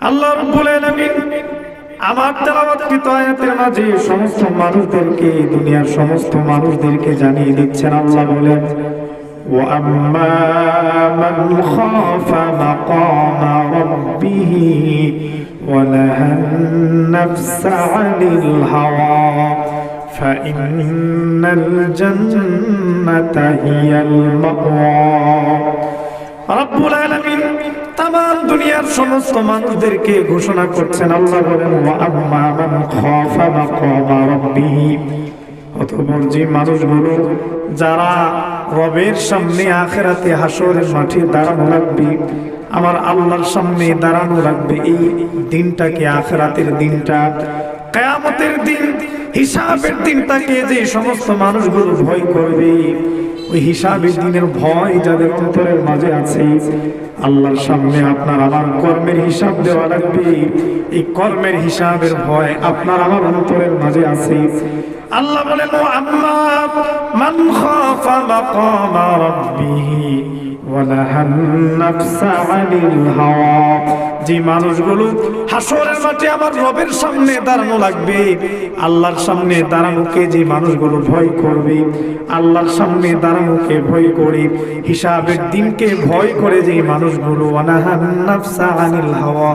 আল্লাহ রাব্বুল আলামিন আমার তেলাওয়াতকৃত আয়াতের মাঝে সমস্ত মানুষদেরকে, দুনিয়ার সমস্ত মানুষদেরকে জানিয়ে দিচ্ছেন। আল্লাহ বলেন, ওয়া আম্মা মান খাফা মাকামা রাব্বিহি ওয়া নাহান নাফসা আনিল হাওয়া ফাইন্নাল জান্নাতা হিয়াল মাওয়া। রব্বুল আলামিন তামাম দুনিয়ার সমস্ত মানুষদেরকে ঘোষণা করছেন। আল্লাহ বলেন, ওয়া আম্মা মান খাফা মাকামা রাব্বিহি, অতঃপর যে মানুষগুলো যারা রবের সামনে আখিরাতে হাসরের মাঠে দাঁড়ানো রাখবে, আমার আল্লাহর সামনে দাঁড়ানো রাখবে, এই দিনটাকে, আখিরাতের দিনটা, কিয়ামতের দিন, হিসাবের দিনটাকে যে সমস্ত মানুষগুলো ভয় করবে, ওই হিসাবের দিনের ভয় যাদের অন্তরের মাঝে আছে, আল্লাহর সামনে আপনার আমার কর্মের হিসাব দেওয়া লাগবে, এই কর্মের হিসাবের ভয় আপনার আমার অন্তরের মাঝে আছে। আল্লাহ বলেন, ওয়া আম্মা মান খাফা মাকামা রাব্বিহি ওয়া নাহান নাফসা আনিল হাওয়া, যে মানুষগুলো হাসরের মাঠে আমার রবের সামনে দাঁড়ানো লাগবে, আল্লাহর সামনে দাঁড়ানোকে যে মানুষগুলো ভয় করবে, আল্লাহর সামনে দাঁড়ানোকে ভয় করে, হিসাবের দিনকে ভয় করে যে মানুষগুলো, ওয়া নাহান নাফসা আনিল হাওয়া,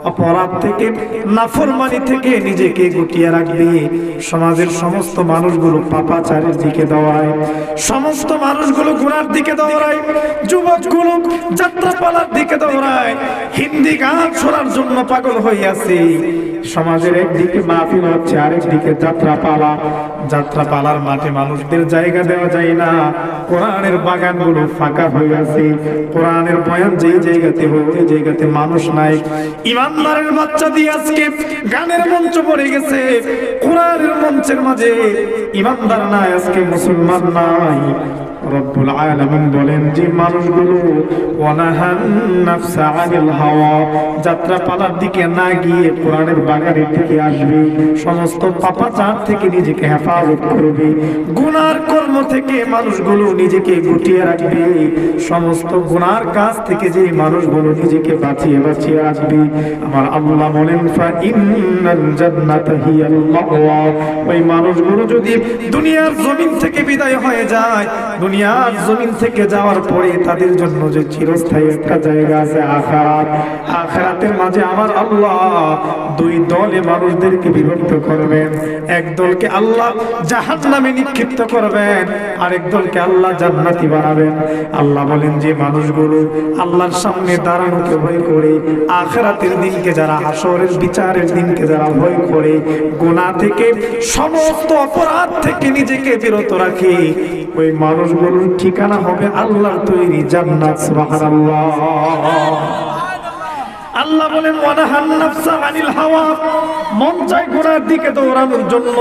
অপরাধ থেকে, নাফরমানি থেকে নিজেকে গুটিয়ে রাখবে। সমাজের সমস্ত মানুষগুলো পাপাচারের দিকে দৌড়ায়, সমস্ত মানুষগুলো গুনার দিকে দৌড়ায়, যুবকগুলো যাত্রাপালার দিকে দৌড়ায়, হিন্দি গান শোনার জন্য পাগল হয়ে আছে। সমাজের একদিকে মাহফিল হচ্ছে, আরেকদিকে যাত্রাপালা, যাত্রাপালার মাঠে মানুষদের জায়গা দেওয়া যায় না, কোরআনের বাগানগুলো ফাঁকা হয়ে আছে, কোরআনের বয়ান যেই জায়গাতে হয় ওই জায়গাতে মানুষ নাই। ইমানদারের বাচ্চা দিয়ে আজকে গানের মঞ্চ পড়ে গেছে, কোরআনের মঞ্চের মাঝে ইমানদার নাই, আজকে মুসলমান নাই। রব্বুল আলামিন বলেন, যে মানুষগুলো ওয়া নাহান নাফসা আনিল হাওয়া, যাত্রাপালার দিকে না গিয়ে কোরআনের বাগানের দিকে আসবে, সমস্ত পাপাচার থেকে নিজেকে হেফাজত করবে, গুনার কর্ম থেকে মানুষগুলো নিজেকে গুটিয়ে রাখবে, সমস্ত গুনার কাজ থেকে যে মানুষগুলো নিজেকে বাঁচিয়ে বাঁচিয়ে রাখবে, আমার আল্লাহ বলেন, ফাইন্নাল জান্নাতা হিয়াল মাওয়া, ওই মানুষগুলো যদি দুনিয়ার জমিন থেকে বিদায় হয়ে যায়, দুনিয়ার জমিন থেকে যাওয়ার পরে তাদের জন্য যে চিরস্থায়ী একটা জায়গা আছে আখিরাত, আখিরাতের মাঝে আমার আল্লাহ দুই দলে মানুষদেরকে বিভক্ত করবেন। এক দলকে আল্লাহ জাহান্নামে নিক্ষিপ্ত করবেন, আরেক দলকে আল্লাহ জান্নাতি বানাবেন। আল্লাহ বলেন, যে মানুষগুলো আল্লাহর সামনে দাঁড়ানোকে ভয় করে, আখিরাতের দিনকে যারা, হাসরের বিচারের দিনকে যারা ভয় করে, গুনাহ থেকে, সমস্ত অপরাধ থেকে নিজেকে বিরত রাখে, ওই মানুষগুলোর ঠিকানা হবে আল্লাহর তৈরি জান্নাত। সুবহানাল্লাহ। আল্লাহ বলেন, ওয়া নাহান নাফসা আনিল হাওয়া, মন চায় গুনার দিকে দৌড়ানোর জন্য,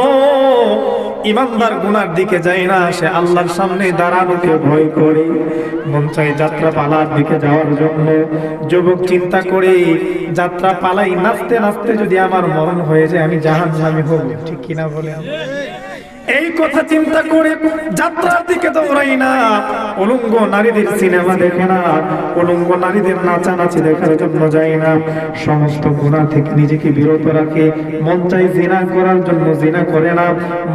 ইমানদার গুনার দিকে যায় না, সে আল্লাহর সামনে দাঁড়ানোকে ভয় করে, মন চায় যাত্রাপালার দিকে যাওয়ার জন্য। যুবক চিন্তা করে, যাত্রা পালাই নাচতে নাচতে যদি আমার মরণ হয়ে যায়, আমি জাহান্নামী হব, ঠিক কিনা বলে? এই কথা চিন্তা করে যাত্রার দিকে দৌড়াই না, উলঙ্গ নারীদের সিনেমা দেখে না, উলঙ্গ নারীদের নাচানাচি দেখার জন্য যায় না, সমস্ত গুনাহ থেকে নিজেকে বিরত রাখে। মন চাই জিনা করার জন্য জিনা করে না,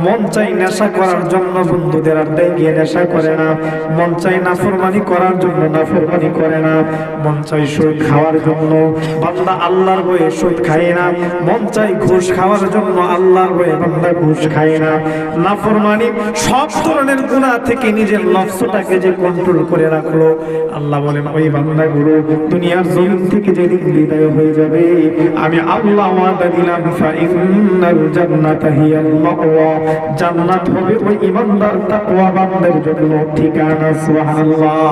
মন চাই নেশা করার জন্য বন্ধুদের আড্ডায় গিয়ে নেশা করে না, মন চাই নাফরমানি করার জন্য নাফরমানি করে না, মন চাই সুদ খাওয়ার জন্য বান্দা আল্লাহর ভয়ে সুদ খায় না, মন চাই ঘুষ খাওয়ার জন্য আল্লাহর ভয়ে বান্দা ঘুষ খায় না। নাফরমানি, সব ধরনের গুনাহ থেকে নিজের নফসটাকে যে কন্ট্রোল করে রাখলো, আল্লাহ বলেন, ওই বান্দাগুলো দুনিয়ার জমিন থেকে যেদিন বিদায় হয়ে যাবে, আমি আল্লাহ ওয়াদা দিলাম, ফাইন্নাল জান্নাতা হিয়াল মাওয়া, জান্নাত হবে ওই ইমানদার তাকওয়াবানদের জন্য ঠিকানা। সুবহানাল্লাহ।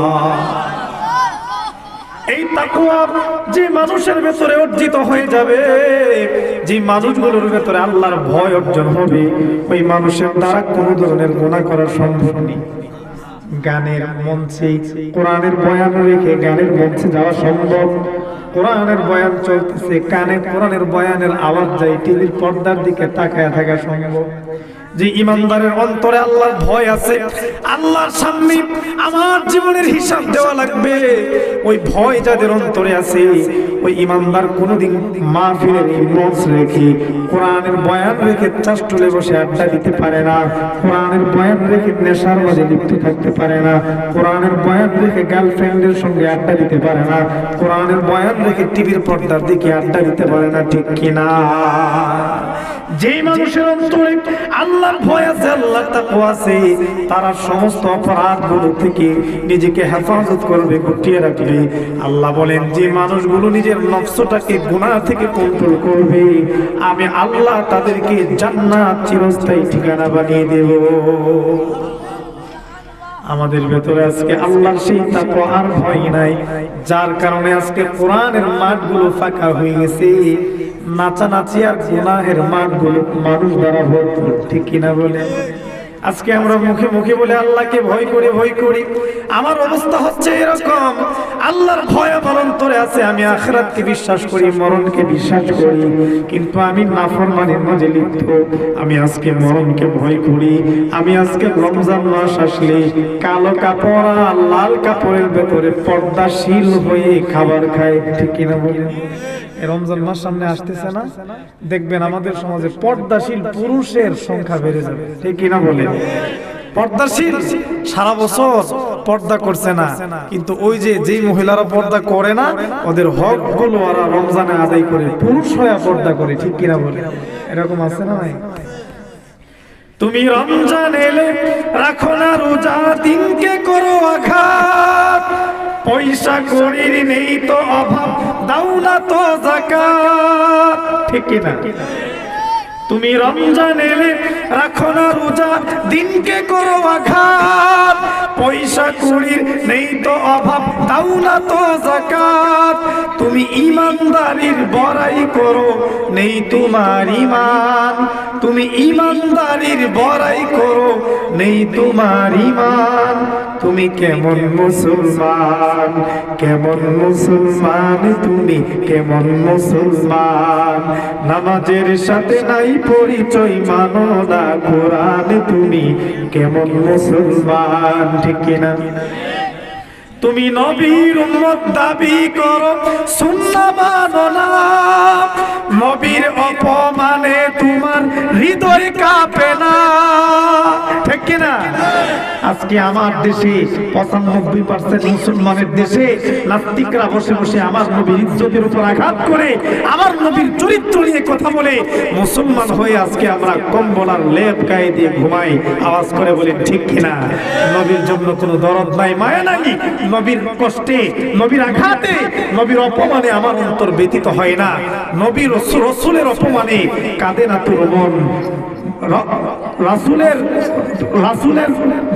এই তাকওয়া যে মানুষের ভেতরে অর্জিত হয়ে যাবে, যে মানুষগুলোর ভেতরে আল্লাহর ভয় অর্জন হবে, ওই মানুষের দ্বারা কোনো ধরনের গুনাহ করা সম্ভব নেই। গানের মঞ্চে কোরআনের বয়ান রেখে গানের মঞ্চে যাওয়া সম্ভব, কোরআনের বয়ান চলতেছে, কানে কোরআনের বয়ানের আওয়াজ যায়, টিভির পর্দার দিকে তাকায় থাকা সম্ভব। যে ইমানদারের অন্তরে আল্লাহর ভয় আছে, আল্লাহর সামনে আমার জীবনের হিসাব দেওয়া লাগবে, ওই ভয় যাদের অন্তরে আছে, ওই ইমানদার কোনোদিন মাহফিলের মঞ্চ রেখে, কোরআনের বয়ান রেখে চাষটুলে বসে আড্ডা দিতে পারে না, কোরআনের বয়ান রেখে নেশার মাঝে লিপ্ত থাকতে পারে না, কোরআনের বয়ান রেখে গার্লফ্রেন্ডের সঙ্গে আড্ডা দিতে পারে না, কোরআনের বয়ান রেখে টিভির পর্দার দিকে আড্ডা দিতে পারে না, ঠিক কিনা? যেই মানুষের অন্তরে আল্লাহর ভয় আছে, আল্লাহর তাকওয়া আছে, তারা সমস্ত অপরাধগুলো থেকে নিজেকে হেফাজত করবে, গুটিয়ে রাখবে। আল্লাহ বলেন যে মানুষগুলো নিজের নফসটাকে গুনাহ থেকে কন্ট্রোল করবে, আমি আল্লাহ তাদেরকে জান্নাত চিরস্থায়ী ঠিকানা বানিয়ে দেব। আমাদের ভেতরে আজকে আল্লাহর সেই তাকওয়া আর ভয় নাই, যার কারণে আজকে কোরআনের মাঠগুলো ফাঁকা হয়ে গেছে, নাচানাচি আর গুনাহের মাঠগুলো মানুষ দ্বারা ভরপুর, ঠিক কিনা বলে? আজকে আমরা মুখে মুখে বলে আল্লাহকে ভয় করি, আমার অবস্থা হচ্ছে এরকম। আল্লাহর ভয় আমার অন্তরে আছে, আমি আখিরাতকে বিশ্বাস করি, মরণকে বিশ্বাস করি, কিন্তু আমি নাফরমানির মাঝে লিপ্ত। আমি আজকে মরণকে ভয় করি, আমি আজকে রমজান মাস আসলে কালো কাপড় আর লাল কাপড়ের ভেতরে পর্দাশীল হয়ে খাবার খাই, ঠিক কিনা বলেন? রমজান মাস সামনে আসতেছে না, দেখবেন আমাদের সমাজে পর্দাশীল পুরুষের সংখ্যা বেড়ে যাবে, ঠিক কিনা বলে? পর্দাশীল সারা বছর পর্দা করছে না, কিন্তু ওই যে যেই মহিলারা পর্দা করে না, ওদের হক গুলো ওরা রমজানে আদায় করে পুরুষ হয়ে পর্দা করে, ঠিক কিনা বলে? এরকম আছে না ভাই? তুমি রমজান এলে রাখো না রোজা, দিনকে করো আঘাত, পয়সা করির নেই তো অভাব, দাও না তো যাকাত, ঠিক কিনা? তুমি রমজান এলে রাখো না রোজা, দিনকে করো আঘাত, পয়সা করির নেই তো অভাব, দাও না তো যাকাত, তুমি ইমানদারির বড়াই করো, নেই তোমার ঈমান, তুমি ইমানদারির বড়াই করো, নেই তোমার ঈমান, তুমি কেমন মুসলমান, কেমন মুসলমান, তুমি কেমন মুসলমান, নামাজের সাথে নাই পরিচয়, মানো না কোরআন, তুমি কেমন মুসলমান, ঠিক কিনা? তুমি নবীর উম্মত দাবি করো, সুন্নাহ মানো না, নবীর অপমানে তোমার হৃদয় কাঁপে না, ঠিক কিনা? আজকে আমার দেশে 95% মুসলমানের দেশে নাস্তিকরা বসে বসে আমার নবীর ইজ্জতের উপর আঘাত করে, আমার নবীর চরিত্র নিয়ে কথা বলে, মুসলমান হয়ে আজকে আমরা কম্বল আর লেপ গায়ে দিয়ে ঘুমাই, আওয়াজ করে বলি, ঠিক কিনা? নবীর জন্য কোনো দরদ নাই, মায়া নাই, নবীর কষ্টে, নবীর আঘাতে, নবীর অপমানে আমার অন্তর ব্যতীত হয় না, নবীর রসুলের অপমানে কাঁদে না তোর মন, রাসূলের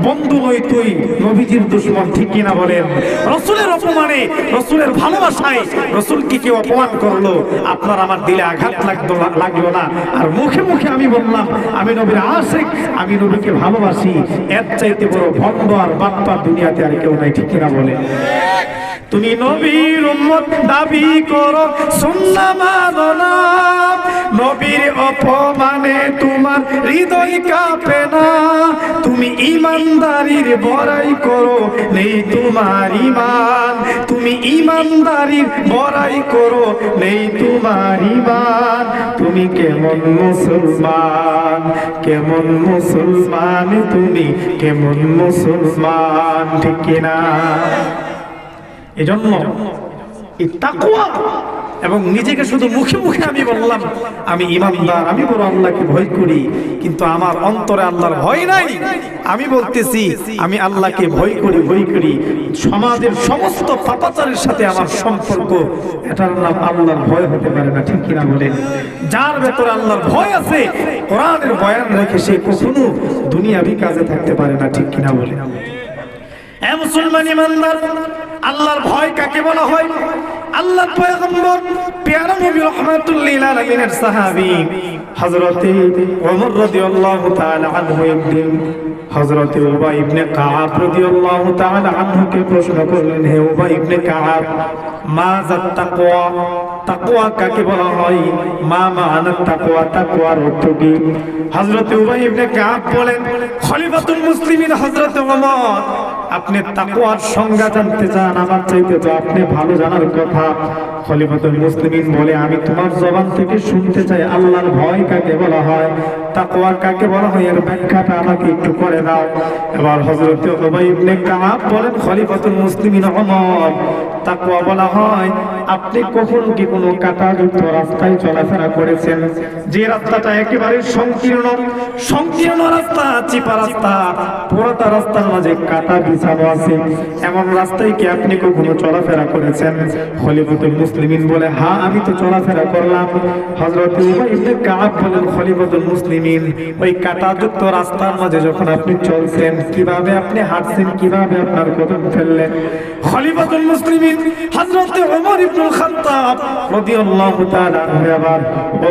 বন্ধু নই তুই, নবীজির দুশমন, ঠিক কিনা বলেন? রাসূলের অপমানে, রাসূলের ভালোবাসায় রাসূলকে কেউ অপমান করলো, আপনার আমার দিলে আঘাত লাগলো না, আর মুখে মুখে আমি বললাম আমি নবীর আশিক, আমি নবীকে ভালোবাসি, এর চাইতে বড় ভণ্ড আর বাটপার দুনিয়াতে আর কেউ নাই, ঠিক কিনা বলেন? তুমি নবীর উম্মত দাবি করো, সুন্নাহ মানো না, নবীর অপমানে তোমার হৃদয় কাঁপে না, তুমি ইমানদারির বড়াই করো, নেই তোমার ঈমান, তুমি ইমানদারির বড়াই করো, নেই তোমার ঈমান, তুমি কেমন মুসলমান, কেমন মুসলমান, তুমি কেমন মুসলমান, ঠিক কিনা? এজন্য এই তাকওয়া এবং নিজেকে শুধু মুখে মুখে আমি বললাম আমি ইমানদার, আমি বড় আল্লাহকে ভয় করি, কিন্তু আমার অন্তরে আল্লাহর ভয় নাই। আমি বলতেছি আমি আল্লাহকে ভয় করি, সমাজের সমস্ত পাপাচারের সাথে আমার সম্পর্ক, এটার নাম আল্লাহর ভয় হতে পারে না, ঠিক কিনা বলেন? যার ভেতরে আল্লাহর ভয় আছে, কোরআনের বয়ান রেখে সে কখনো দুনিয়াবি কাজে থাকতে পারে না, ঠিক কিনা বলেন? এ মুসলমান ইমানদার, আল্লাহর ভয় কাকে বলা হয়? আল্লাহর পয়গম্বর প্যারা নবী রাহমাতুল লিল আলামিনের সাহাবী হযরতে ওমর রাদিয়াল্লাহু তাআলা আনহু একদিন হযরতে উবাই ইবনে কাআব রাদিয়াল্লাহু তাআলা আনহুকে প্রশ্ন করলেন, হে উবাই ইবনে কাআব, মাযাত তাকওয়া, তাকওয়া কাকে বলা হয়? মা মা'আনা তাকওয়া, তাকওয়ার অর্থ কি? হযরত উবাই ইবনে কাব বলেন, খলিফাতুল মুসলিমিন হযরত ওমর, আপনি তাকওয়ার সংজ্ঞা জানতে চান, আমার চাইতে তো আপনি ভালো জানার কথা। খলিফাতুল মুসলিমিন বলে, আমি তোমার জবান থেকে শুনতে চাই আল্লাহর ভয় কাকে বলা হয়, তাকওয়া কাকে বলা হয়, এর ব্যাখ্যাটা আমাকে একটু করে দাও। এবার হযরত উবাই ইবনে কাব বলেন, খলিফাতুল মুসলিমিন ওমর, তাকওয়া বলা হয় আপনি কখনো কি কোনো কাঁটাযুক্ত রাস্তায় চলাফেরা করেছেন, যে রাস্তাটা একেবারে সংকীর্ণ রাস্তা, চিপা রাস্তা, পুরোটা রাস্তার মাঝে কাঁটা বিছানো আছে, এমন রাস্তায় কি আপনি কখনো চলাফেরা করেছেন? খলিফাতুল মুসলিমিন বলে, হ্যাঁ আমি তো চলাফেরা করলাম। হযরত উবাই ইবনে কাব বলেন, খলিফাতুল মুসলিমিন, ওই কাঁটাযুক্ত রাস্তার মাঝে যখন আপনি চলছেন, কিভাবে আপনি হাঁটছেন, কিভাবে আপনার কদম ফেললেন? খলিফাতুল মুসলিমিন হযরত ওমর ইবনুল খাত্তাব রাদিয়াল্লাহু তাআলা আনহু আবার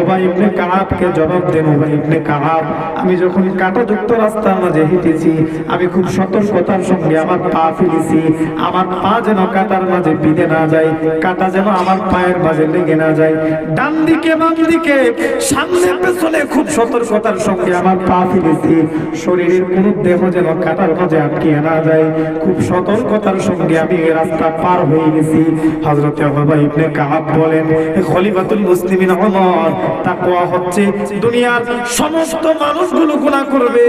উবাই ইবনে কাবকে জবাব দেন, উবাই ইবনে কাব, আমি যখন কাঁটাযুক্ত রাস্তার মাঝে হেঁটেছি, আমি খুব সতর্কতার সঙ্গে আমার পা ফেলেছি, আমার পা যেন কাঁটার মাঝে বিঁধে না যায়, কাঁটা যেন আমার পায়ের মাঝে লেগে না যায়। ডান দিকে বাম দিকে সামনে পেছনে খুব সতর্কতার সঙ্গে আমার পা ফেলেছি, শরীরের কোনো দেহ যেন কাঁটার মাঝে আটকে না যায়, খুব সতর্কতার সঙ্গে আমি এই রাস্তা পার হয়ে গেছি। হযরত উবাই ইবনে কাব বলেন, খলিফাতুল মুসলিমিন ওমর, তাকওয়া হচ্ছে দুনিয়ার সমস্ত মানুষগুলো গুনাহ করবে,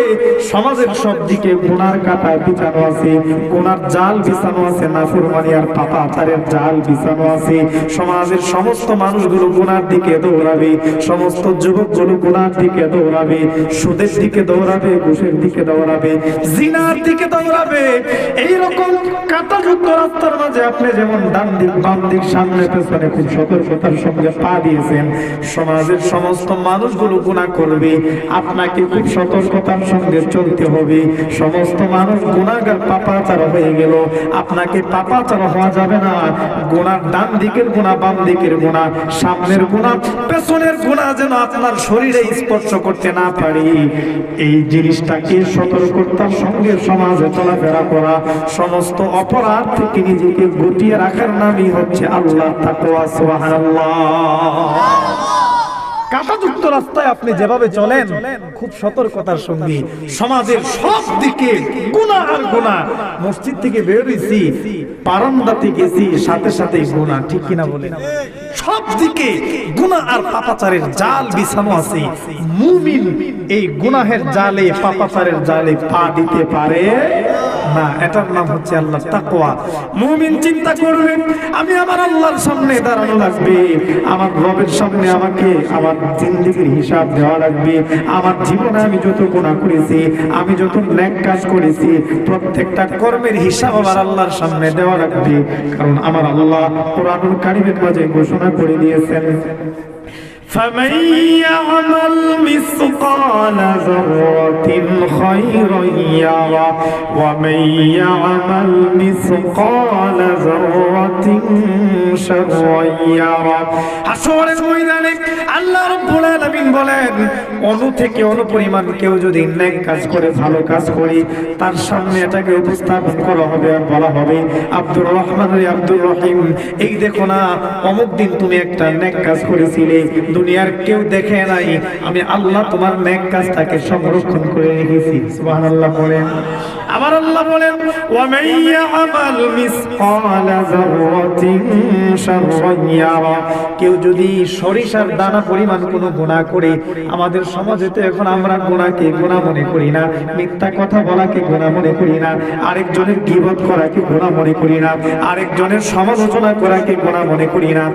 সমাজের সব দিকে গুনার কাঁটা বিছানো আছে, গুনার জাল বিছানো আছে, নাফরমানি আর পাপাচারের জাল বিছানো আছে, সমাজের সমস্ত মানুষগুলো গুনার দিকে দৌড়াবে, সমস্ত যুবকগুলো গুনার দিকে দৌড়াবে, সুদের দিকে দৌড়াবে, ঘুষের দিকে দৌড়াবে, জিনার দিকে দৌড়াবে। এইরকম কাঁটাযুক্ত রাস্তার মাঝে আপনি যেমন ডান দিক বাম দিক সামনে পেছনে খুব সতর্কতার সঙ্গে পা দিয়েছেন, সমাজের সমস্ত মানুষগুলো গুনাহ করবে, আপনাকে খুব সতর্কতার সঙ্গে চলতে হবে। সমস্ত মানুষ গুনাহগার, পাপাচার হয়ে গেল, আপনাকে পাপাচার হওয়া যাবে না। গুনাহ, ডান দিকের গুনাহ, বাম দিকের গুনাহ, সামনের গুনাহ, পেছনের গুনাহ যেন আপনার শরীরে স্পর্শ করতে না পারি, এই জিনিসটাকে সতর্কতার সঙ্গে সমাজে চলাফেরা করা, সমস্ত অপরাধ থেকে নিজেকে গুটিয়ে রাখার নামই হচ্ছে আল্লাহ তাকওয়া। সুবহানাল্লাহ। কাঁটাযুক্ত রাস্তায় আপনি যেভাবে চলেন, খুব সতর্কতার সঙ্গে, সমাজের সব দিকে গুনাহ আর গুনাহ, মসজিদ থেকে বের হইছি, বারান্দাতে গেছি, সাথে সাথে গুনাহ, ঠিক কিনা বলেন? সব দিকে গুনাহ আর পাপাচারের জাল বিছানো আছে। মুমিন এই গুনাহের জালে, পাপাচারের জালে পা দিতে পারে না। এটার নাম হচ্ছে আল্লাহ তাকওয়া। মুমিন চিন্তা করবে, আমি আমার আল্লাহর সামনে দাঁড়ানো লাগবে, আমার রবের সামনে আমাকে আমার জিন্দেগির হিসাব দেওয়া লাগবে। আমার জীবনে আমি যত গুনাহ করেছি, আমি যত নেক কাজ করেছি, প্রত্যেকটা কর্মের হিসাব আমার আল্লাহর সামনে দেওয়া লাগবে। কারণ আমার আল্লাহ কোরআনুল কারীমের মাঝে ঘোষণা করে দিয়েছেন, فمن يعمل مثقال ذرة خيرا يره ومن يعمل مثقال ذرة شرا يره। হাশরের ময়দানে আল্লাহ রাব্বুল আলামিন বলেন, অণু থেকে অণু পরিমাণ কেউ যদি নেক কাজ করে, ভালো কাজ করে, তার সামনে এটাকে উপস্থাপন করা হবে আর বলা হবে, আব্দুর রহমান রে আব্দুর রহিম, এই দেখো না, অমুক দিন তুমি একটা নেক কাজ করেছিলে, দুনিয়ার কেউ দেখে নাই, আমি আল্লাহ তোমার নেক কাজটাকে সংরক্ষণ করে রেখেছি। সুবহানাল্লাহ বলেন। আবার আল্লাহ বলেন, ওয়া মান ইয়ামাল মিসকালা যাররাতিন শাররান ইয়ারা। কেউ যদি সরিষার দানা পরিমাণ কোনো গুনাহ করে, আমাদের সমাজে তো এখন আমরা গুনাহকে গুনাহ মনে করি না, মিথ্যা কথা বলাকে গুনাহ মনে করি না, আরেকজনের গীবত করাকে গুনাহ মনে করি না, আরেকজনের সমালোচনা করাকে গুনাহ মনে করি না।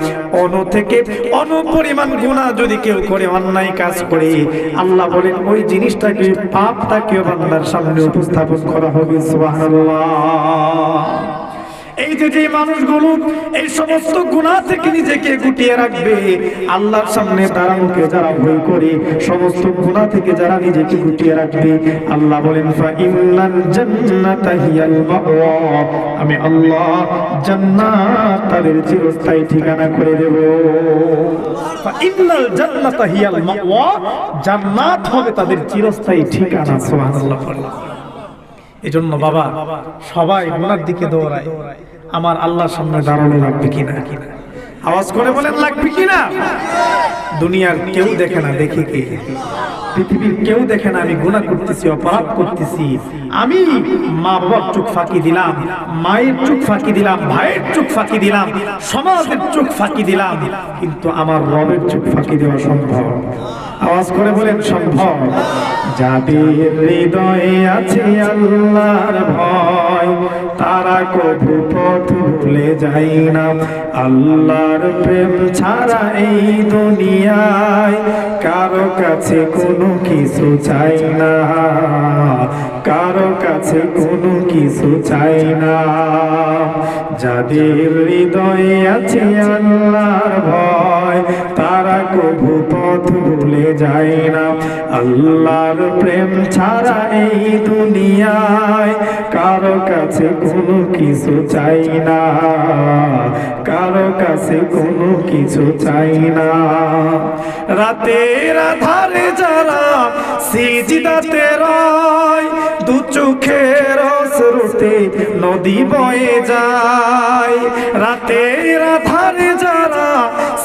অণু থেকে অণু পরিমাণ গুনাহ যদি কেউ করে, অন্যায় কাজ করে, আল্লাহ বলেন ওই জিনিসটাকে, পাপটাকে বান্দার সামনে উপস্থাপন করা হবে। সুবহানাল্লাহ। এই যে মানুষগুলো এই সমস্ত গুনাহ থেকে নিজেকে গুটিয়ে রাখবে, আল্লাহর সামনে দাঁড়ানোকে যারা ভয় করে, সমস্ত গুনাহ থেকে যারা নিজেকে গুটিয়ে রাখবে, আল্লাহ বলেন, ফা ইন্নাল জান্নাতা হিয়াল মাওয়া, আমি আল্লাহ জান্নাত তাদের চিরস্থায়ী ঠিকানা করে দেব। ফা ইন্নাল জান্নাতা হিয়াল মাওয়া, জান্নাত হবে তাদের চিরস্থায়ী ঠিকানা। সুবহানাল্লাহ। এজন্য বাবা, সবাই গুনার দিকে দৌড়ায়, আমার আল্লাহর সামনে দাঁড়ানো লাগবে কিনা। আওয়াজ করে বলেন লাগবে কিনা? দুনিয়ার কেউ দেখে না, দেখে কে? পৃথিবীর কেউ দেখে না আমি গুনাহ করতেছি, অপরাধ করতেছি। আমি মা বাবার চোখ ফাঁকি দিলাম, মায়ের চোখ ফাঁকি দিলাম, ভাইয়ের চোখ ফাঁকি দিলাম, সমাজের চোখ ফাঁকি দিলাম, কিন্তু আমার রবের চোখ ফাঁকি দেওয়া সম্ভব? আওয়াজ করে বলেন সম্ভব? যাদের হৃদয়ে আছে আল্লাহর ভয়, তারা কবু পথ ভুলে যায় না। আল্লাহর প্রেম ছাড়া এই দুনিয়ায় কারো কাছে কোনো কিছু চাই না, কারো কাছে কোনো কিছু চাই না। যাদের হৃদয়ে আছে আল্লাহর ভয়, তারা কবু পথ ভুলে যায় না। আল্লাহর প্রেম ছাড়া এই দুনিয়ায় কারো কাছে কোনো কিছু চাই না, কারো কাছে কোনো কিছু চাই না। রাতের আধারে যারা সিজদাতে রয়, দু চোখের অশ্রুতে নদী বয়ে যায়। রাতের আধারে যারা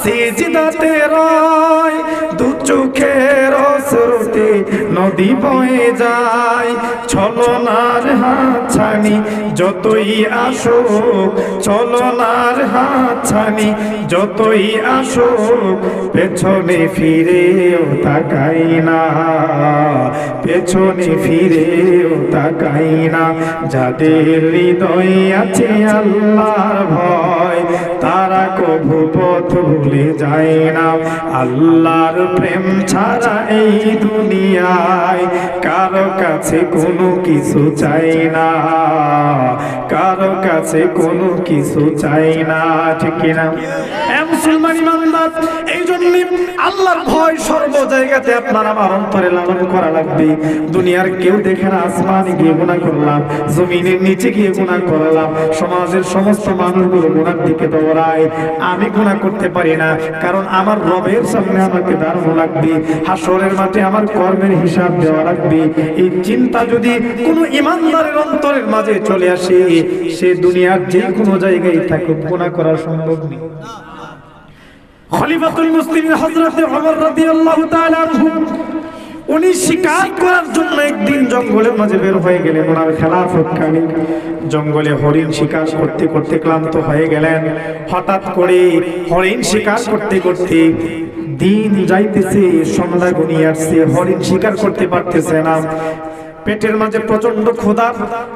সিজদাতে রয়, দু চোখের অশ্রুতে নদী বয়ে যায়। ছলনার হাতছানি যতই আসুক, ছলনার হাতছানি যতই আসুক, পেছনে ফিরেও তাকাই না, পেছনে ফিরেও তাকাই না। যাদের হৃদয়ে আছে আল্লাহর ভয়, তারা কবু পথ ভুলে যায় না। আল্লাহর প্রেম ছাড়া এই দুনিয়ায় কারো কাছে কোনো কিছু চাই না, কারো কাছে কোনো কিছু চাই না। ঠিক কিনা? মুসলমান ইমানদার, এই জন্য আল্লাহর ভয় সর্ব জায়গাতে আপনার আমার অন্তরে লালন করা লাগবে। দুনিয়ার কেউ দেখে না, আসমানে গিয়ে গুনাহ করলাম, জমিনের নিচে গিয়ে গুনাহ করলাম, সমাজের সমস্ত মানুষগুলো গুনার দিকে দৌড়ায়, আমি গুনাহ করতে পারি না, কারণ আমার রবের সামনে আমাকে দাঁড়ানো লাগবে, হাসরের মাঠে আমার কর্মের হিসাব দেওয়া লাগবে। এই চিন্তা যদি কোনো ইমানদারের অন্তরের মাঝে চলে আসে, সে দুনিয়ার যে কোনো জায়গায় থাকুক গুনাহ করা সম্ভব নেই। খলিফাতুল মুসলিমিন হযরত ওমর রাদিয়াল্লাহু তাআলা আনহু, উনি শিকার করার জন্য একদিন জঙ্গলের মাঝে বের হয়ে গেলেন। ওনার খেলাফতকালে জঙ্গলে হরিণ শিকার করতে করতে ক্লান্ত হয়ে গেলেন। হঠাৎ করে হরিণ শিকার করতে করতে দিন যাইতেছে, সন্ধ্যা ঘনিয়ে আসছে, হরিণ শিকার করতে পারতেছে না। পেটের মাঝে প্রচন্ড ক্ষুধা।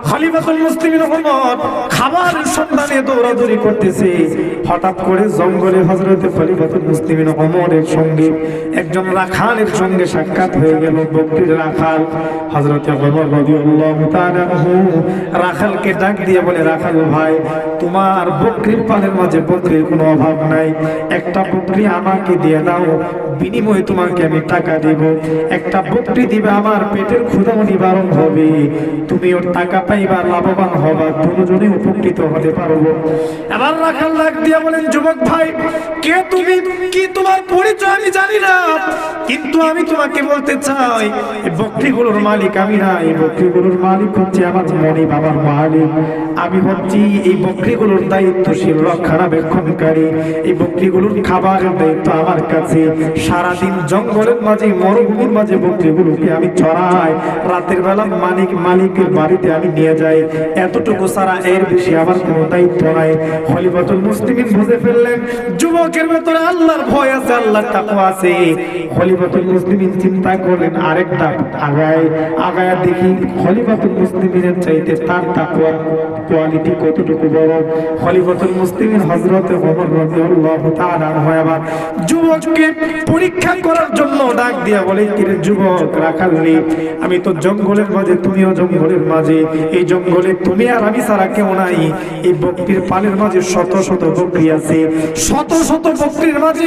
খলিফাতুল মুসলিমিন ওমর খাবারের সন্ধানে দৌড়াদৌড়ি করতেছে। হঠাৎ করে জঙ্গলে হযরত খলিফাতুল মুসলিমিন ওমরের সঙ্গে একজন রাখালের সঙ্গে সাক্ষাৎ হয়ে গেল, বকরির রাখাল। হযরত ওমর রাদিয়াল্লাহু তাআলা আনহু রাখালকে ডাক দিয়ে বলে, রাখাল ভাই, তোমার বকরির পালের মাঝে বকরির কোনো অভাব নাই, একটা বকরি আমাকে দিয়ে দাও, বিনিময়ে তোমাকে আমি টাকা দেব। একটা বকরি দিবে, আমার পেটের ক্ষুধা নিবারণ হবে, তুমি ওর টাকা পাইবা, লাভবান হবা, দুজনে উপকৃত হতে পারবো। এবার রাখাল ডাক দিয়া বলেন, যুবক ভাই, কে তুমি, কি তোমার পরিচয় আমি জানি না, কিন্তু আমি তোমাকে বলতে চাই, এই বকরিগুলোর মালিক আমি না, এই বকরিগুলোর মালিক হচ্ছে আমার মনি বাবার মালিক। আমি হচ্ছি এই বকরিগুলোর দায়িত্বশীল, রক্ষণাবেক্ষণকারী। এই বকরিগুলোর খাবারের দায়িত্ব আমার কাছে। সারাদিন জঙ্গলের মাঝে, মরুভূমির মাঝে বকরিগুলোকে আমি চড়াই, রাতের বেলা মালিকের বাড়িতে আমি নিয়ে যাই, এতটুকু ছাড়া এর বেশি আমার কোনো দায়িত্ব নাই। খলিফাতুল মুসলিমিন বুঝে ফেললেন যুবকের ভেতরে আল্লাহর ভয় আছে, আল্লাহর তাকওয়া আছে। খলিফাতুল মুসলিমিন চিন্তা করলেন আরেকটা আগায় দেখি খলিফাতুল মুসলিমিনের চাইতে তার তাকওয়ার কোয়ালিটি কতটুকু বড়। খলিফাতুল মুসলিমিন হযরত ওমর রাদিয়াল্লাহু তাআলা আনহু আবার যুবককে পরীক্ষা করার জন্য ডাক দিয়া বলে, কিরে যুবক, রাখালি, আমি তো জঙ্গলের মাঝে, তুমিও জঙ্গলের মাঝে, এই জঙ্গলে তুমি আর আমি ছাড়া কেউ নাই। এই বকরির পালের মাঝে শত শত বকরি আছে, শত শত বকরির মাঝে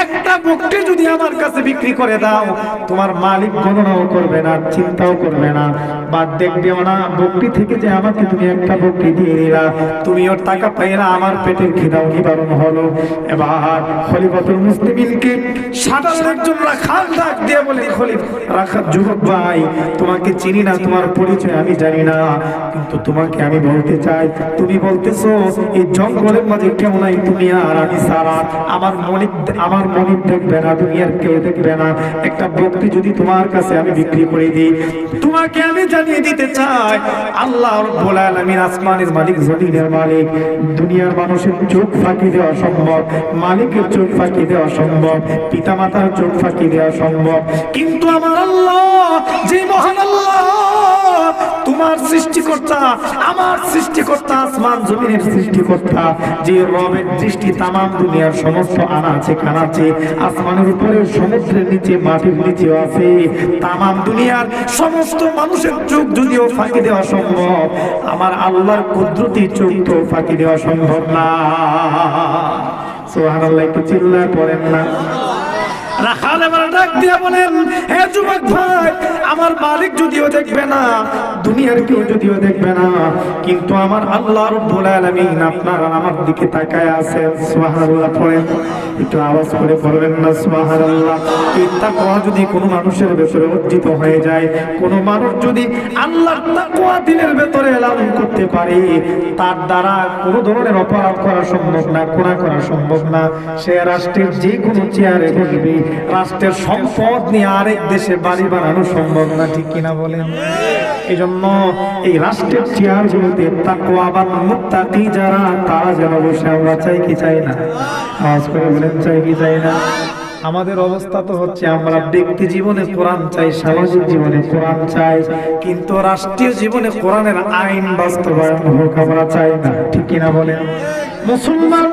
একটা বকরি যদি আমার কাছে বিক্রি করে দাও, তোমার মালিক গণনাও করবে না, চিন্তাও করবে না, বাদ দেখবেও না। বকরি থেকে যে আমাকে তুমি একটা বকরি দিয়ে দিলা, তুমি ওর টাকা পাইলা, আমার পেটের খিদাও নিবারণ হলো। এবার খলিফাতুল মুসলিমিনকে সাধারণ একজন রাখাল ডাক দিয়ে বলে, রাখা যুবক ভাই, তোমাকে চিনি না, তোমার পরিচয় আমি জানি না, কিন্তু তোমাকে আমি বলতে চাই, তুমি বলতেছো এই জঙ্গলের মাঝে কেউ নাই, তুমি আর আমি সারা, আমার মনিব দেখবে না, দুনিয়ার কেউ দেখবে না, একটা বকরি যদি তোমার কাছে আমি বিক্রি করে দিই, তোমাকে আমি জানিয়ে দিতে চাই, আল্লাহ রাব্বুল আলামিন আসমানের মালিক, জমিনের মালিক, দুনিয়ার মানুষের চোখ ফাঁকি দেওয়া সম্ভব, মালিকের চোখ ফাঁকি দেওয়া সম্ভব, পিতামাতার চোখ ফাঁকি দেওয়া সম্ভব, কিন্তু আমার আল্লাহ যে মহান আল্লাহ, তোমার সৃষ্টিকর্তা, আমার সৃষ্টিকর্তা, আসমান জমিনের সৃষ্টিকর্তা, যে রবের দৃষ্টি তামাম দুনিয়ার সমস্ত আনাচে কানাচে, আসমানের উপরে, সমুদ্রের নিচে, মাটির নিচে আছে, তামাম দুনিয়ার সমস্ত মানুষের চোখ যদিও ফাঁকি দেওয়া সম্ভব, আমার আল্লাহর কুদরতি চোখ তো ফাঁকি দেওয়া সম্ভব না। সুবহানাল্লাহ, একটু চিল্লায় পড়েন না। রাখাল এবার ডাক দিয়ে বলেন, হে যুবক ভাই, আমার মালিক যদিও দেখবে না, দুনিয়ার কেউ যদিও দেখবে না, কিন্তু আমার আল্লাহ রাব্বুল আলামিন আপনার আমার দিকে তাকায় আছেন। সুবহানাল্লাহ পড়েন, একটু আওয়াজ করে পড়বেন না সুবহানাল্লাহ। এই তাকওয়া যদি কোনো মানুষের ভেতরে অর্জিত হয়ে যায়, কোনো মানুষ যদি আল্লাহর তাকওয়া দিলের ভেতরে লালন করতে পারে, তার দ্বারা কোনো ধরনের অপরাধ করা সম্ভব না, গুনাহ করা সম্ভব না। সে রাষ্ট্রের যে কোনো চেয়ারে বসবে, রাষ্ট্রের সম্পদ নিয়ে আরেক দেশে বাড়ি বানানো সম্ভব না, ঠিক কিনা বলেন? এই জন্য এই রাষ্ট্রের চেয়ারগুলোতে তাকওয়াবান মুত্তাকি যারা, তারা যেন বসে, আমরা চাই কি চাই না? আওয়াজ করে বলেন, চাই কি চাই না? আমাদের অবস্থা তো হচ্ছে, আমরা ব্যক্তি জীবনে কোরআন চাই, সামাজিক জীবনে কোরআন চাই, কিন্তু রাষ্ট্রীয় জীবনে কোরআনের আইন বাস্তবায়ন হোক আমরা চাই না, ঠিক কিনা বলেন? মুসলমান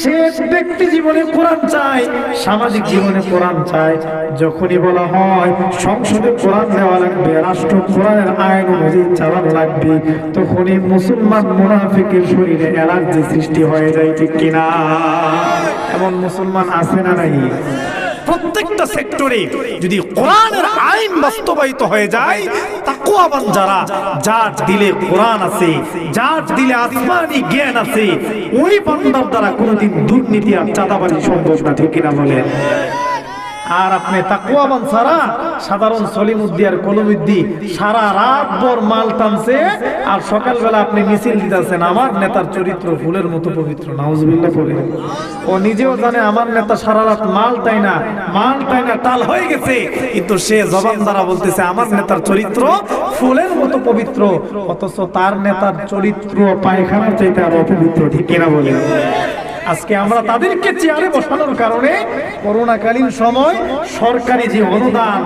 সে ব্যক্তি জীবনে কোরআন চায়, সামাজিক জীবনে কোরআন চায়, যখনই বলা হয় সংসদে কোরআন দেওয়া লাগবে, রাষ্ট্র কোরআনের আইন অনুযায়ী চালানো লাগবে, তখনই মুসলমান মুনাফিকের শরীরে অ্যালার্জি সৃষ্টি হয়ে যায়, ঠিক কিনা? এমন মুসলমান আছে না নাই? প্রত্যেকটা সেক্টরে যদি কোরআনের আইন বাস্তবায়িত হয়ে যায়, তাকওয়াবান যারা, যার দিলে কোরআন আছে, যার দিলে আসমানি জ্ঞান আছে, ওই বান্দার দ্বারা কোনোদিন দুর্নীতি আর চাঁদাবাজি সম্ভব না, ঠিক কিনা বলেন? আর আপনি তাকওয়াবান ছাড়া সাধারণ সলিমুদ্দিয়ার কলমুদ্দি সারা রাত ভর মাল টানছে, আর সকালবেলা আপনি মিছিল দিতেছেন, আমার নেতার চরিত্র ফুলের মতো পবিত্র, নাউজুবিল্লাহ বলে। ও নিজেও জানে আমার নেতা সারা রাত মাল টাই না টাল হয়ে গেছে, কিন্তু সে জবান দ্বারা বলতেছে আমার নেতার চরিত্র ফুলের মতো পবিত্র, অথচ তার নেতার চরিত্র পায়খানার চাইতে আরো অপবিত্র, ঠিক কিনা বলে? আজকে আমরা তাদেরকে চেয়ারে বসানোর কারণে করোনাকালীন সময় সরকারি যে অনুদান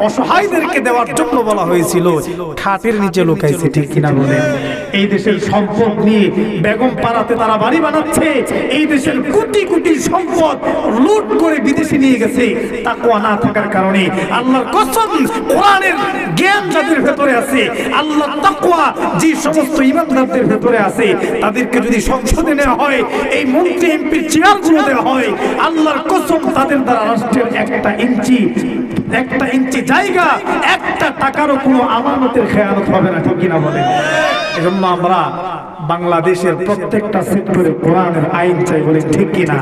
অসহায়দেরকে দেওয়ার জন্য বলা হয়েছিল, খাটের নিচে লুকাইছে, ঠিক কিনা বলে? এই দেশের সম্পদ নিয়ে বেগম পাড়াতে তারা বাড়ি বানাচ্ছে, এই দেশের কোটি কোটি সম্পদ লুট করে বিদেশে নিয়ে গেছে, তাকওয়া না থাকার কারণে। আল্লাহর কসম, কোরআনের জ্ঞান যাদের ভেতরে আছে, আল্লাহর তাকওয়া যে সমস্ত ইমানদারদের ভেতরে আছে, তাদেরকে যদি সংসদে নেওয়া হয়, এই মন্ত্রী এমপি চেয়ারগুলো দেওয়া হয়, আল্লাহর কসম তাদের দ্বারা রাষ্ট্রের একটা ইঞ্চি জায়গা, একটা টাকারও কোনো আমানতের খেয়ানত হবে না, ঠিক কিনা বলেন? এজন্য আমরা বাংলাদেশের প্রত্যেকটা সেক্টরে কোরআনের আইন চাই, বলে ঠিক কিনা?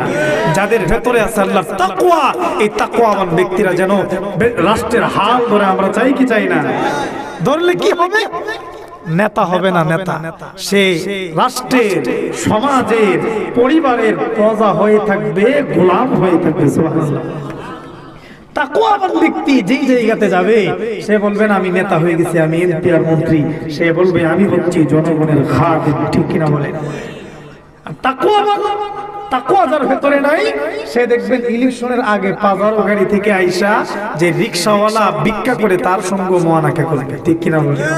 যাদের ভেতরে আছে আল্লাহর তাকওয়া, এই তাকওয়াবান ব্যক্তিরা যেন রাষ্ট্রের হাল ধরে, আমরা চাই কি চাই না? ধরলে কি হবে? নেতা হবে না, নেতা সে রাষ্ট্রের, সমাজের, পরিবারের প্রজা হয়ে থাকবে, গোলাম হয়ে থাকবে। সুবহানাল্লাহ। তাকওয়াবান ব্যক্তি যেই জায়গাতে যাবে, সে বলবে না আমি নেতা হয়ে গেছি, আমি এমপি আর মন্ত্রী, সে বলবে আমি হচ্ছি জনগণের খাদেম, ঠিক কিনা বলেন? তাকওয়া যার ভেতরে নাই, সে দেখবেন ইলেকশনের আগে পাজারো গাড়ি থেকে আইসা যে রিকশাওয়ালা ভিক্ষা করে তার সঙ্গে মোয়ানাকা করবে, ঠিক কিনা বলেন?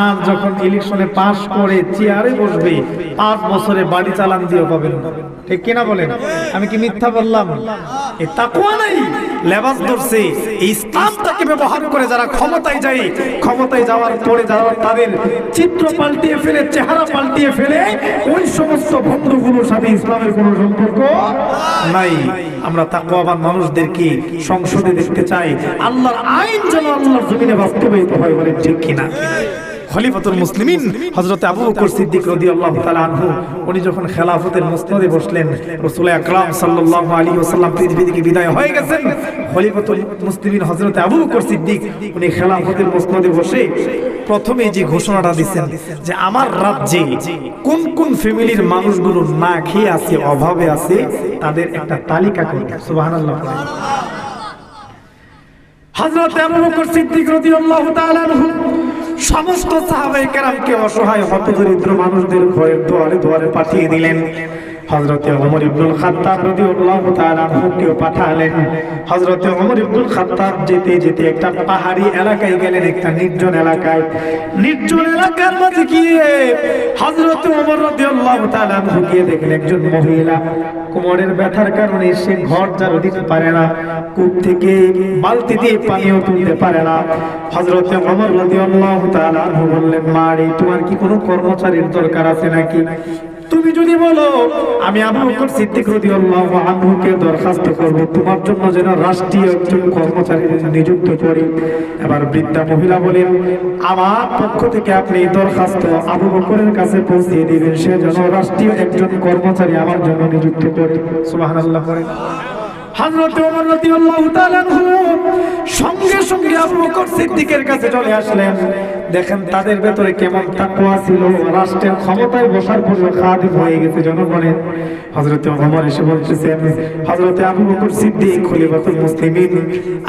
আর যখন ইলেকশনে পাস করে চেয়ারে বসবে, 5 বছরে বাড়ি চালান দিয়েও পাবেন না, ঠিক কিনা বলেন? আমি কি মিথ্যা বললাম? এই তাকওয়া নাই, লেবাস ধরছে, ইসলামটাকে ব্যবহার করে যারা ক্ষমতায় যায়, ক্ষমতায় যাওয়ার পরে যারা তাদের চিত্র পাল্টিয়ে ফেলে, চেহারা পাল্টিয়ে ফেলে, ওই সমস্ত বন্ধুগুলোর সাথে ইসলামের কোনো সম্পর্ক নাই। আমরা তাকওয়াবান মানুষদেরকে সংসদে দেখতে চাই, আল্লাহর আইন যেন আল্লাহর জমিনে বাস্তবায়িত হয়, বলেন ঠিক কিনা? খলিফাতুল মুসলিমিন হযরত আবু বকর সিদ্দিক রাদিয়াল্লাহু তাআলা আনহু, উনি যখন খেলাফতের মুসনদে বসলেন, রাসূল আকরাম সাল্লাল্লাহু আলাইহি ওয়াসাল্লাম পৃথিবী থেকে বিদায় হয়ে গেছেন, খলিফাতুল মুসলিমিন হযরত আবু বকর সিদ্দিক উনি খেলাফতের মুসনদে বসে প্রথমে যে ঘোষণাটা দিয়েছেন যে আমার রাজ্যে কোন কোন ফ্যামিলির মানুষগুলো না খেয়ে আছে, অভাবে আছে, তাদের একটা তালিকা করুন। সুবহানাল্লাহ। হযরত আবু বকর সিদ্দিক রাদিয়াল্লাহু তাআলা আনহু সমস্ত সাহাবায়ে কেরামকে অসহায় হতদরিদ্র মানুষদের ঘরের দুয়ারে দুয়ারে পাঠিয়ে দিলেন। হযরত ওমর ইবনুল খাত্তাব রাদিয়াল্লাহু তাআলা আনহুকে পাঠালেন। হযরত ওমর ইবনুল খাত্তাব যেতে যেতে একটা পাহাড়ি এলাকায় গেলেন, একটা নির্জন এলাকায়। নির্জন এলাকার মাঝে গিয়ে হযরত ওমর রাদিয়াল্লাহু তাআলা আনহু গিয়ে দেখলেন একজন মহিলা কোমরের ব্যথার কারণে সে ঘর ঝাড়ু দিতে পারে না, কূপ থেকে বালতি দিয়ে পানিও তুলতে পারে না। হযরত ওমর রাদিয়াল্লাহু তাআলা আনহু বললেন, মারে তোমার কি কোনো কর্মচারীর দরকার আছে নাকি? তুমি যদি বলো আমি আবু বকর সিদ্দিক রাদিয়াল্লাহু আনহুকে দরখাস্ত করব তোমার জন্য যেন রাষ্ট্রীয় একজন কর্মচারী নিযুক্ত করি। এবার বৃদ্ধা মহিলা বলেন, আমার পক্ষ থেকে আপনি দরখাস্ত আবু বকরের কাছে পৌঁছে দিবেন, সে যেন রাষ্ট্রীয় একজন কর্মচারী আমার জন্য নিযুক্ত করে। সুবহানাল্লাহ। হযরত ওমর রাদিয়াল্লাহু তাআলা আনহু সঙ্গে সঙ্গে আবু বকর সিদ্দিকের কাছে চলে আসলেন। দেখেন তাদের ভেতরে কেমন তাকওয়া ছিল, রাষ্ট্রের ক্ষমতায় বসার পর খাদিম হয়ে গেছে জনগণের। হযরত ওমর এসে বলতেছেন, হযরত আবু বকর সিদ্দিক খলিফাতুল মুসলিমিন,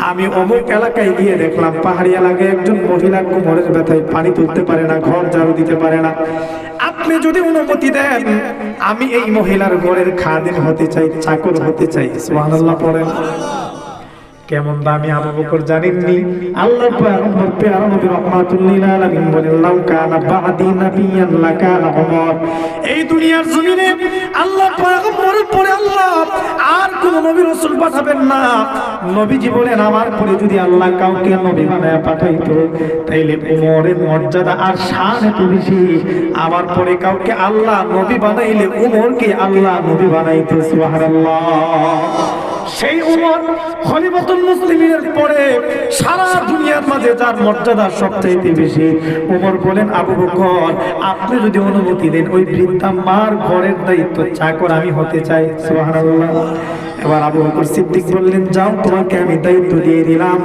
আমি অমুক এলাকায় গিয়ে দেখলাম পাহাড়ি এলাকায় একজন মহিলা কোমরের ব্যথায় পানি তুলতে পারে না, ঘর ঝাড়ু দিতে পারে না। আপনি যদি অনুমতি দেন আমি এই মহিলার ঘরের খাদিম হতে চাই, চাকর হতে চাই। সুবহানাল্লাহ পড়েন। কেমন দামি আবু বকর জানেননি? আল্লাহ পয়গম্বর প্যারা নবী রাহমাতুল লিল আলামিন বলেন, লাউ কানা বাদি নাবিয়ান লাকানা উমর। এই দুনিয়ার জমিনে আল্লাহ পয়গম্বরের পরে আল্লাহ আর কোন নবী রাসূল পাঠাবেন না। নবীজি বলেন, আমার পরে যদি আল্লাহ কাউকে নবী বানায়া পাঠাইতো তাইলে উমরের মর্যাদা আর শান এত বেশি। আমার পরে কাউকে আল্লাহ নবী বানাইলে উমরকে আল্লাহ নবী বানাইতো। সুবহানাল্লাহ। সেই উমর খলিফাতুল মুসলিমিনের পরে সারা দুনিয়ার মাঝে যার মর্যাদা সবচাইতে বেশি। উমর বলেন, আবু বকর আপনি যদি অনুমতি দেন ওই বৃদ্ধা মার ঘরের দায়িত্ব চাকর আমি হতে চাই। সুবহানাল্লাহ। এবার আবু বকর সিদ্দিক বললেন, যাও তোমাকে আমি দায়িত্ব দিয়ে দিলাম,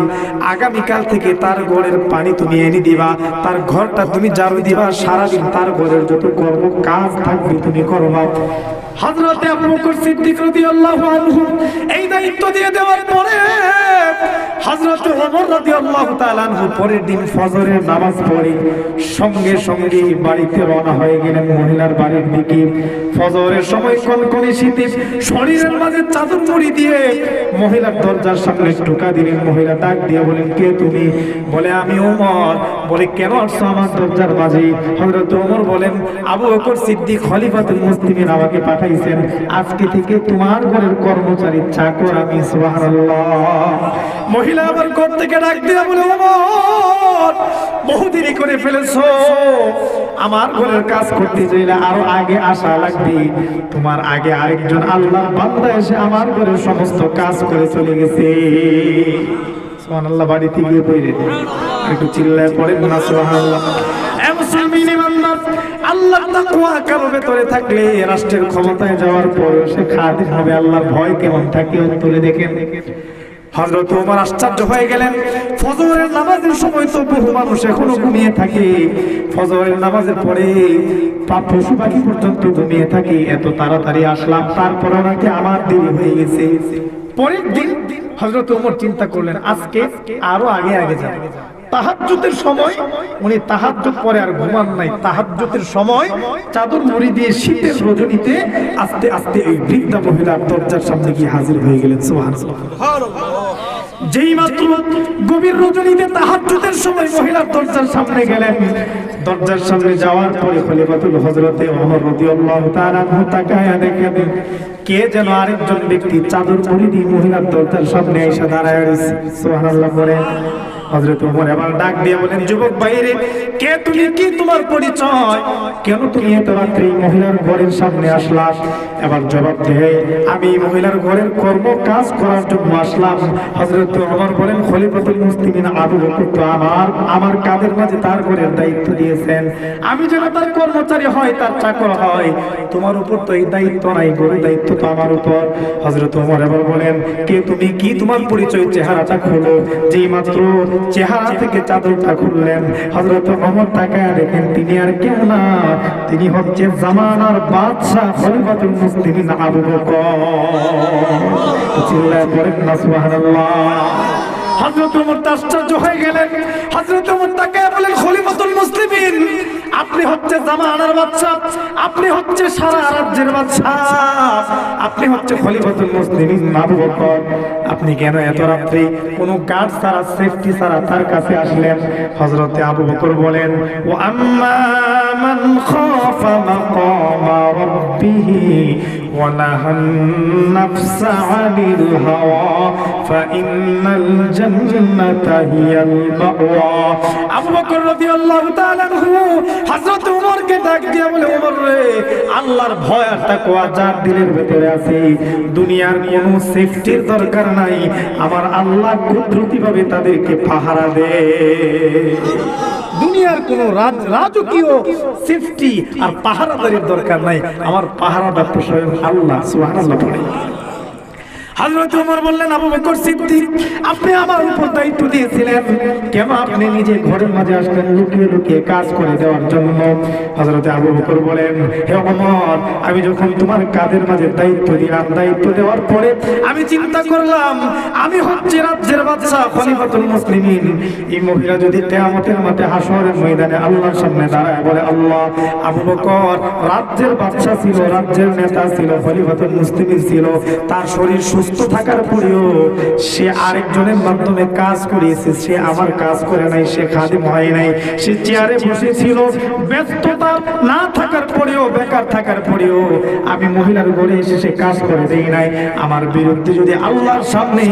আগামীকাল থেকে তার ঘরের পানি তুমি এনে দিবা, তার ঘরটা তুমি ঝাড়ু দিবা, সারাদিন তার ঘরের যত কর্ম কাজ থাকবে তুমি করবা। হযরত আবু বকর সিদ্দিক রাদিয়াল্লাহু আনহু এই দায়িত্ব দিয়ে দেওয়ার পরে হযরত ওমর রাদিয়াল্লাহু তাআলা আনহু পরের দিন ফজরের নামাজ পড়ে সঙ্গে সঙ্গে বাড়িতে রওনা হয়ে গেলেন মহিলার বাড়ির দিকে। ফজরের সময় কনকনে শীতে শরীরের মাঝে চাদর মুড়ি দিয়ে মহিলার দরজার সামনে ঢোকা দিলেন। মহিলা ডাক দিয়ে বলেন, কে তুমি? বলে, আমি ওমর। বলে, কেন আসছো আমার দরজার মাঝে? হযরত ওমর বলেন, আবু বকর সিদ্দিক খলিফাতুল মুসলিমিন আমাকে পাঠাইছেন, আজকে থেকে তোমার ঘরের কর্মচারী চাকর আমি। সুবহানাল্লাহ। মহিলা আবার ঘর থেকে ডাক দিয়ে বলে, ওমর বহু দেরি করে ফেলেছো, আমার ঘরের কাজ করতে চাইলে আরো আগে আসা লাগবে। তোমার আগে আরেকজন আল্লাহর বান্দা এসে আমার ঘরের সমস্ত কাজ করে চলে গেছে। সুবহানাল্লাহ। বাড়িতে গিয়ে পড়ে একটু চিল্লায় পড়েন না সুবহানাল্লাহ। আল্লাহর তাকওয়া কারো ভেতরে থাকলে রাষ্ট্রের ক্ষমতায় যাওয়ার পর সে খাদিম হবে। আল্লাহর ভয় কেমন থাকে উত্তরে দেখেন। হযরত ওমর আশ্চর্য হয়ে গেলেন। ফজরের নামাজের সময় তো বহু মানুষ এখনো ঘুমিয়ে থাকে, ফজরের নামাজের পরে পশু পাখি পর্যন্ত ঘুমিয়ে থাকে, এত তাড়াতাড়ি আসলাম তারপরে নাকি আমার দেরি হয়ে গেছে। পরের দিন হযরত ওমর চিন্তা করলেন, আজকে আরো আগে আগে যাবে। তাহাজ্জুদের সময় উনি তাহাজ্জুদ পরে আর ঘুমান নাই। তাহাজ্জুদের সময় চাদর মুড়ি দিয়ে শীতের রজনীতে আস্তে আস্তে এই বৃদ্ধা মহিলার দরজার সামনে গিয়ে হাজির হয়ে গেলেন। সুবহানাল্লাহ। যেই মাত্র গভীর রজনীতে তাহাজ্জুদের সময় মহিলার দরজার সামনে গেলেন, দরজার সামনে যাওয়ার পরে খলিফাতুল হযরতে ওমর রাদিয়াল্লাহু তাআলা তাকায়া দেখেন কে যেন আরেকজন ব্যক্তি চাদর মুড়ি দিয়ে মহিলার দরজার সামনে এসে দাঁড়ায় রয়েছে। সুবহানাল্লাহ বলেন। হযরত ওমর এবার ডাক দিয়ে বলেন, যুবক ভাইরে, কে তুমি, কি তোমার পরিচয়, কেন তুমি এত রাত্রে মহিলার ঘরের সামনে আসলা? এবার জবাব দেয়, আমি মহিলার ঘরের কর্ম কাজ করার জন্য আসলাম। হযরত ওমর বলেন, খলিফাতুল মুসলিমিন আবু বকর তো আমার কাঁধের মাঝে তার ঘরের দায়িত্ব দিয়েছেন, আমি যেন তার কর্মচারী হয়, তার চাকর হয়, তোমার উপর তো এই দায়িত্ব নাই, ঘরের দায়িত্ব তো আমার উপর। হযরত ওমর এবার বলেন, কে তুমি, কি তোমার পরিচয়, চেহারাটা খোলো। যেই মাত্র চেহারা থেকে চাদরটা খুললেন, হযরত ওমর তাকায় দেখেন তিনি আর কেউ না, তিনি হচ্ছে জামানার বাদশা খলিফাতুল মুসলিমিন আবু বকর। চিল্লায় পড়েন না সুবহানাল্লাহ। হযরত ওমর আশ্চর্য হয়ে গেলেন। হযরত ওমর তাকায় বলেন, খলিফাতুল মুসলিমিন, আপনি হচ্ছে জামানার বাদশা, আপনি হচ্ছে সারা রাজ্যের বাদশা, আপনি হচ্ছে খলিফাতুল মুসলিমিন আবু বকর, আপনি কেন এত রাত্রে কোনো গার্ড ছাড়া, সেফটি ছাড়া তার কাছে আসলেন? হযরতে আবু বকর বলেন, ও আম্মা মান খাফা মাকামা রাব্বিহি ওয়া নাহান নাফসা আনিল হাওয়া ফাইন্নাল জান্নাতা হিয়াল মাওয়া। আবু বকর রাদিয়াল্লাহু তাআলা আনহু হযরত ওমরকে ডাক দিয়ে বলে, ওমর রে, আল্লাহর ভয় আর তাকওয়া যার দিলের ভিতরে আছে, দুনিয়ার কোনো সেফটির দরকার নাই, আমার আল্লাহ কুদরতিভাবে তাদেরকে পাহারা দেয়। দুনিয়ার কোন রাজকীয় সেফটি আর পাহারাদারির দরকার নাই, আমার পাহারাদার তো স্বয়ং আল্লাহ। সুবহানাল্লাহ। হযরত ওমর বললেন, আবু বকর সিদ্দিক, আপনি আমার উপর দায়িত্ব দিয়েছিলেন, কেন আপনি নিজে ঘরের মাঝে আসলেন লুকিয়ে লুকিয়ে কাজ করে দেওয়ার জন্য? হযরত আবু বকর বলেন, হে ওমর, আমি যখন তোমার কাঁধের মাঝে দায়িত্ব দিলাম, দায়িত্ব দেওয়ার পরে আমি চিন্তা করলাম, আমি হচ্ছে রাজ্যের বাদশা খলিফাতুল মুসলিমিন, এই মহিলা যদি কিয়ামতের মাঠে হাশরের ময়দানে আল্লাহর সামনে দাঁড়ায় বলে, আল্লাহ, আবু বকর রাজ্যের বাদশা ছিল, রাজ্যের নেতা ছিল, খলিফাতুল মুসলিমিন ছিল, তার শরীর সুস্থ থাকার পরেও সে আরেকজনের মাধ্যমে কাজ করিয়েছে, সে আমার কাজ করে নাই, সে খাদিম হয় নাই, সে চেয়ারে বসেছিল, ব্যস্ততা না থাকার পরেও, বেকার থাকার পরেও আমি মহিলার ঘরে এসে সে কাজ করে দেই নাই। আমার বিরুদ্ধে যদি আল্লাহর সামনে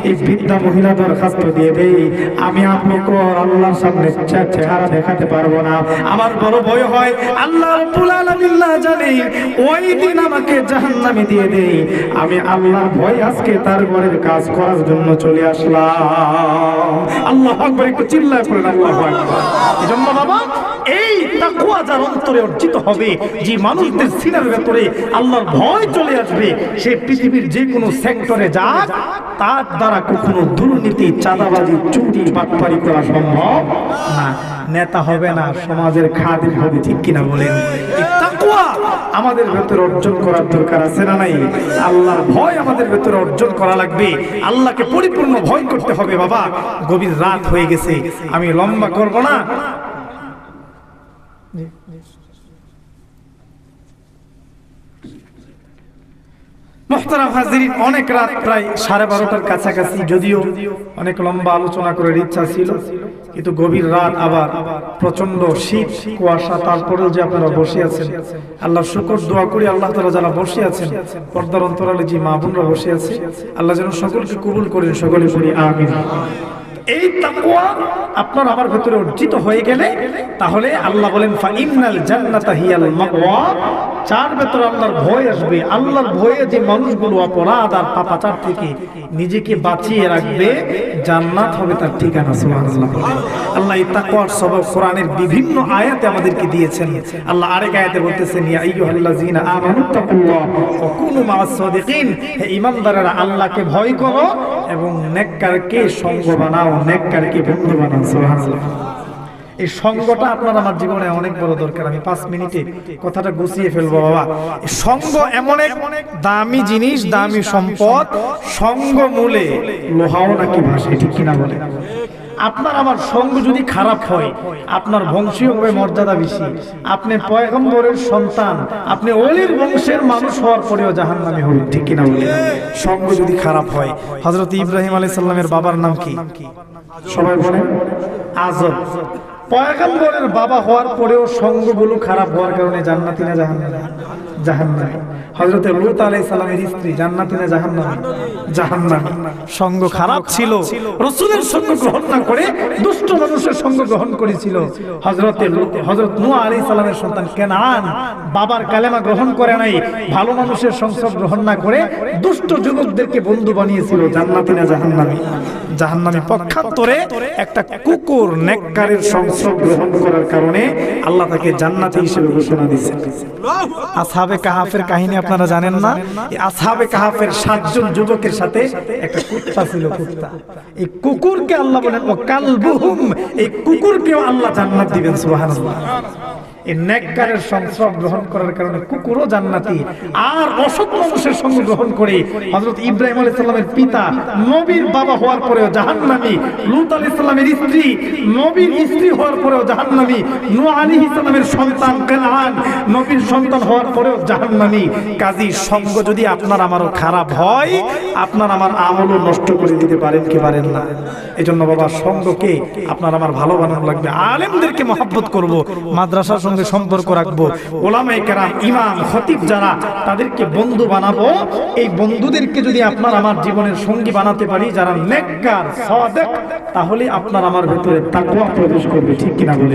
এই বৃদ্ধা মহিলা দরখাস্ত দিয়ে দেই, আমি আপনাকে আল্লাহর সামনে চেহারা দেখাতে পারবো না। আমার বড় ভয় হয় আল্লাহ রাব্বুল আলামিন না জানে ওই দিন আমাকে জাহান্নামে দিয়ে দেই। আমি আল্লাহর ভয় আজকে তার ঘরের কাজ করার জন্য চলে আসলাম। আল্লাহু আকবার, একটু চিল্লায় পড়েন আল্লাহু আকবার। এজন্য বাবা, এই তাকওয়া যার অন্তরে অর্জিত হবে, যে মানুষদের সিনার ভেতরে আল্লাহর ভয় চলে আসবে, সে পৃথিবীর যে কোনো সেক্টরে যাক, তার দ্বারা কখনো দুর্নীতি, চাঁদাবাজি, চুরি, বাটপারি করা সম্ভব না। নেতা হবে না, সমাজের খাদিম হবে, ঠিক কিনা বলেন? এই তাকওয়া আমাদের ভেতরে অর্জন করার দরকার আছে না নাই? আল্লাহর ভয় আমাদের ভেতরে অর্জন করা লাগবে, আল্লাহকে পরিপূর্ণ ভয় করতে হবে। বাবা, গভীর রাত হয়ে গেছে, আমি লম্বা করব না। মুহতারাম হাজিরিন, অনেক রাত, প্রায় 12:30টার কাছাকাছি, যদিও অনেক লম্বা আলোচনা করার ইচ্ছা ছিল, কিন্তু গভীর রাত, আবার প্রচন্ড শীত, কুয়াশা, তারপরেও যে আপনারা বসে আছেন, আল্লাহ শুকর, দোয়া করি আল্লাহ তাআলা যারা বসে আছেন, পর্দার অন্তরালে যে মা বোনরা বসে আছে, আল্লাহ যেন সকলকে কবুল করেন, সকলে পড়ি আমিন। এই তাকওয়া আপনার আমার ভেতরে অর্জিত হয়ে গেলে, তাহলে আল্লাহ বলেন, ফাইন্নাল জান্নাতা হিয়াল মাওয়া, যার ভেতরে আল্লাহর ভয় আসবে, আল্লাহর ভয়ে যে মানুষগুলো অপরাধ আর পাপাচার থেকে নিজেকে বাঁচিয়ে রাখবে, জান্নাত হবে তার ঠিকানা। সুবহানাল্লাহ। আল্লাহ এই তাকওয়ার সবক কোরআনের বিভিন্ন আয়াতে আমাদেরকে দিয়েছেন। আল্লাহ আরেক আয়াতে বলতেছেন, ইয়া আইয়ুহাল্লাযীনা আমানুত্তাকুল্লাহ ওয়া কুনু মাআস সাদিকিন, হে ঈমানদারেরা, আল্লাহকে ভয় করো এবং নেককারকে সঙ্গ বানাও, নেককারকে বন্ধু বানাও। সুবহানাল্লাহ। এই সঙ্গটা আপনার আমার জীবনে অনেক বড় দরকার। আমি 5 মিনিটে কথাটা গুছিয়ে ফেলবো। বাবা, সঙ্গ এমন এক দামি জিনিস, দামি সম্পদ, সঙ্গ মূলে লোহাও নাকি ভাসে, ঠিক কিনা বলে? আপনার আমার সঙ্গ যদি খারাপ হয়, আপনার বংশীয়ভাবে মর্যাদা বেশি, আপনি পয়গম্বরের সন্তান, আপনি ওলির বংশের মানুষ হওয়ার পরেও জাহান্নামী হবেন, ঠিক কিনা বলে? সঙ্গ যদি খারাপ হয়। হযরত ইব্রাহিম আলাইহিস সালামের বাবার নাম কি? সবাই বলেন, আযর। পয়গম্বরের বাবা হওয়ার পরেও সঙ্গগুলো খারাপ হওয়ার কারণে জান্নাতি না জাহান্নামী? জাহান্নামী। হযরত লূত আলাইহিস সালামের স্ত্রী জান্নাতি না জাহান্নামী? জাহান্নামী। সঙ্গ খারাপ ছিল, রাসূলের সঙ্গ গ্রহণ না করে দুষ্ট মানুষের সঙ্গ গ্রহণ করেছিল। হযরত নূহ আলাইহিস সালামের সন্তান কেনান বাবার কালেমা গ্রহণ করে নাই, ভালো মানুষের সংসর্গ গ্রহণ না করে দুষ্ট যুবকদেরকে বন্ধু বানিয়েছিল। জান্নাতি না জাহান্নামী? জাহান্নামী। পক্ষান্তরে একটা কুকুর নেককারের সংসর্গ গ্রহণ করার কারণে আল্লাহ তাকে জান্নাতি হিসেবে ঘোষণা দিয়েছেন। আসহাবে কাহাফের কাহিনী আপনারা জানেন না? এই আসহাবে কাহাফের 7 জন যুবকের সাথে একটা কুত্তা ছিল, কুত্তা। এই কুকুরকে আল্লাহ বলেন ও কালবুহুম, এই কুকুরকেও আল্লাহ জান্নাত দিবেন। সুবহানাল্লাহ। এই নেককারের সংসর্গ গ্রহণ করার কারণে কুকুরও জান্নাতি। আর অসৎ মানুষের সঙ্গ গ্রহণ করে হযরত ইব্রাহিম আলাইহিস সালামের পিতা নবীর বাবা হওয়ার পরেও জাহান্নামী, লূত আলাইহিস সালামের স্ত্রী নবীর স্ত্রী হওয়ার পরেও জাহান্নামী, নূহ আলাইহিস সালামের সন্তান কানান নবীর সন্তান হওয়ার পরেও জাহান্নামী। কাজী সঙ্গ যদি আপনার আমারও খারাপ হয়, আপনার আমার আমলও নষ্ট করে দিতে পারেন কি পারেন না? এজন্য বাবা সঙ্গকে আপনার আমার ভালো বানানো লাগবে। আলেমদেরকে মহব্বত করব, মাদ্রাসার সঙ্গে সম্পর্ক রাখবো, ওলামায়ে কেরাম ইমাম খতিব যারা তাদেরকে বন্ধু বানাবো। এই বন্ধুদেরকে যদি আপনার আমার জীবনের সঙ্গী বানাতে পারি যারা নেককার সাদেক, তাহলে আপনার আমার ভেতরে তাকওয়া প্রবেশ করবে। ঠিক কিনা বলে?